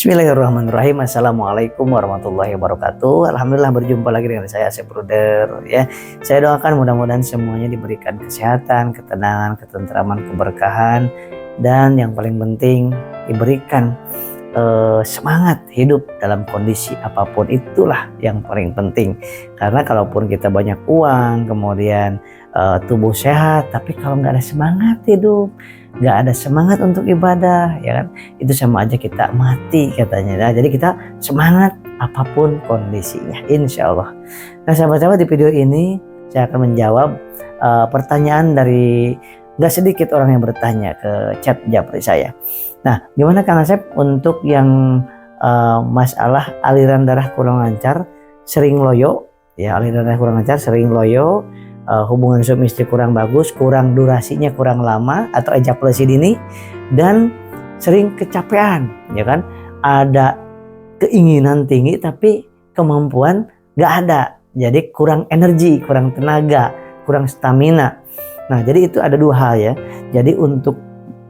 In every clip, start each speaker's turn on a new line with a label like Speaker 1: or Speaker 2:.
Speaker 1: Bismillahirrahmanirrahim. Assalamualaikum warahmatullahi wabarakatuh. Alhamdulillah berjumpa lagi dengan saya Asep Bruder ya. Saya doakan mudah-mudahan semuanya diberikan kesehatan, ketenangan, ketentraman, keberkahan, dan yang paling penting diberikan semangat hidup dalam kondisi apapun. Itulah yang paling penting. Karena kalaupun kita banyak uang, kemudian tubuh sehat, tapi kalau nggak ada semangat hidup, nggak ada semangat untuk ibadah, ya kan, itu sama aja kita mati katanya. Nah, jadi kita semangat apapun kondisinya, insya Allah. Nah, sahabat-sahabat, di video ini saya akan menjawab pertanyaan dari nggak sedikit orang yang bertanya ke chat Japri saya. Nah, gimana Kang Asep untuk yang masalah aliran darah kurang lancar, sering loyo, ya, aliran darah kurang lancar, sering loyo, hubungan suami istri kurang bagus, kurang durasinya kurang lama atau ejakulasi dini, dan sering kecapean, ya kan, ada keinginan tinggi tapi kemampuan nggak ada, jadi kurang energi, kurang tenaga, kurang stamina. Nah, jadi itu ada dua hal ya. Jadi untuk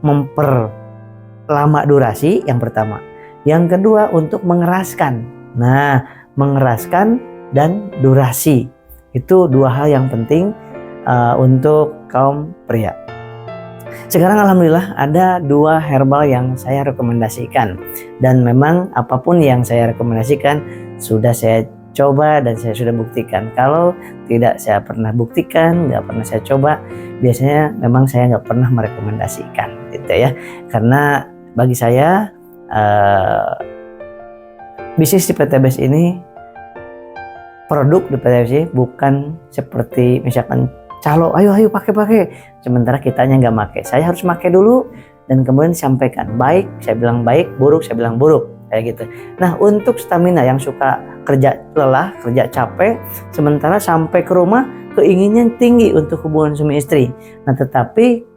Speaker 1: memperlama durasi yang pertama, yang kedua untuk mengeraskan. Nah, mengeraskan dan durasi itu dua hal yang penting untuk kaum pria. Sekarang alhamdulillah ada dua herbal yang saya rekomendasikan, dan memang apapun yang saya rekomendasikan sudah saya coba dan saya sudah buktikan. Kalau tidak saya pernah buktikan, nggak pernah saya coba, biasanya memang saya nggak pernah merekomendasikan gitu ya. Karena bagi saya bisnis di PTBS ini, produk di PTBS bukan seperti misalkan calo, ayo pakai, sementara kitanya nggak pakai. Saya harus pakai dulu dan kemudian disampaikan, baik saya bilang baik, buruk saya bilang buruk, kayak gitu. Nah, untuk stamina yang suka kerja lelah, kerja capek, sementara sampai ke rumah keinginan tinggi untuk hubungan suami istri, nah tetapi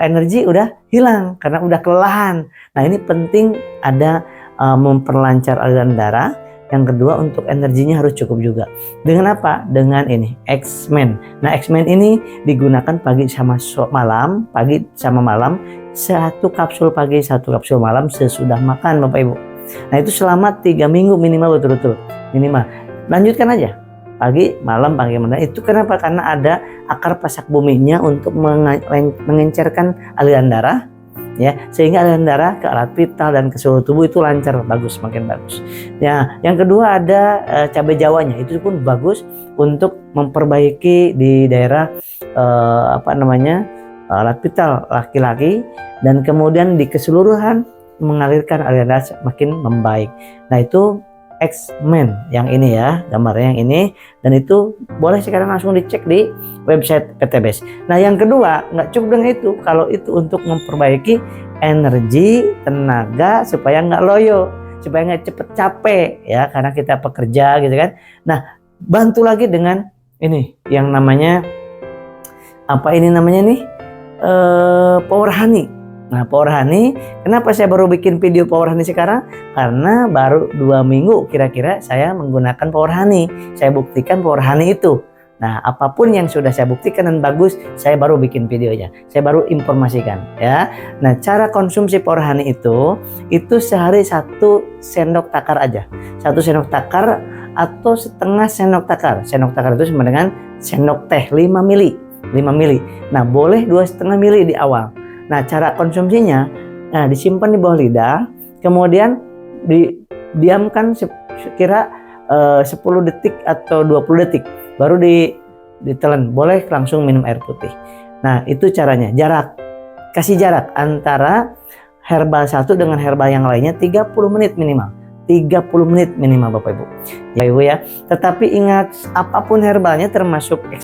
Speaker 1: energi udah hilang karena udah kelelahan. Nah, ini penting ada memperlancar aliran darah. Yang kedua, untuk energinya harus cukup juga. Dengan apa? Dengan ini, X-Men. Nah, X-Men ini digunakan pagi sama malam, pagi sama malam, satu kapsul pagi, satu kapsul malam sesudah makan, Bapak Ibu. Nah, itu selama 3 minggu minimal, betul-betul minimal. Lanjutkan aja, pagi, malam, pagi, malam. Itu kenapa? Karena ada akar pasak buminya untuk mengencerkan aliran darah, ya, sehingga aliran darah ke alat vital dan ke seluruh tubuh itu lancar, bagus, makin bagus. Ya, yang kedua ada cabai jawanya, itu pun bagus untuk memperbaiki di daerah alat vital laki-laki, dan kemudian di keseluruhan mengalirkan aliran darah makin membaik. Nah, itu X-Men yang ini ya, gambarnya yang ini, dan itu boleh sekarang langsung dicek di website PTBS. Nah, yang kedua, nggak cukup dengan itu. Kalau itu untuk memperbaiki energi, tenaga, supaya nggak loyo, supaya nggak cepet capek ya, karena kita pekerja gitu kan. Nah, bantu lagi dengan ini yang namanya Power Honey. Nah, Power Honey, kenapa saya baru bikin video Power Honey sekarang? Karena baru 2 minggu kira-kira saya menggunakan Power Honey. Saya buktikan Power Honey itu. Nah, apapun yang sudah saya buktikan dan bagus, saya baru bikin videonya. Saya baru informasikan ya. Nah, cara konsumsi Power Honey itu sehari 1 sendok takar aja. 1 sendok takar atau setengah sendok takar. Sendok takar itu sama dengan sendok teh 5 mili. Nah, boleh 2,5 mili di awal. Nah, cara konsumsinya, disimpan di bawah lidah, kemudian didiamkan sekira 10 detik atau 20 detik, baru ditelan. Boleh langsung minum air putih. Nah, itu caranya. Kasih jarak antara herbal satu dengan herbal yang lainnya 30 menit minimal. 30 menit minimal, Bapak Ibu. Ya, Ibu ya. Tetapi ingat, apapun herbalnya termasuk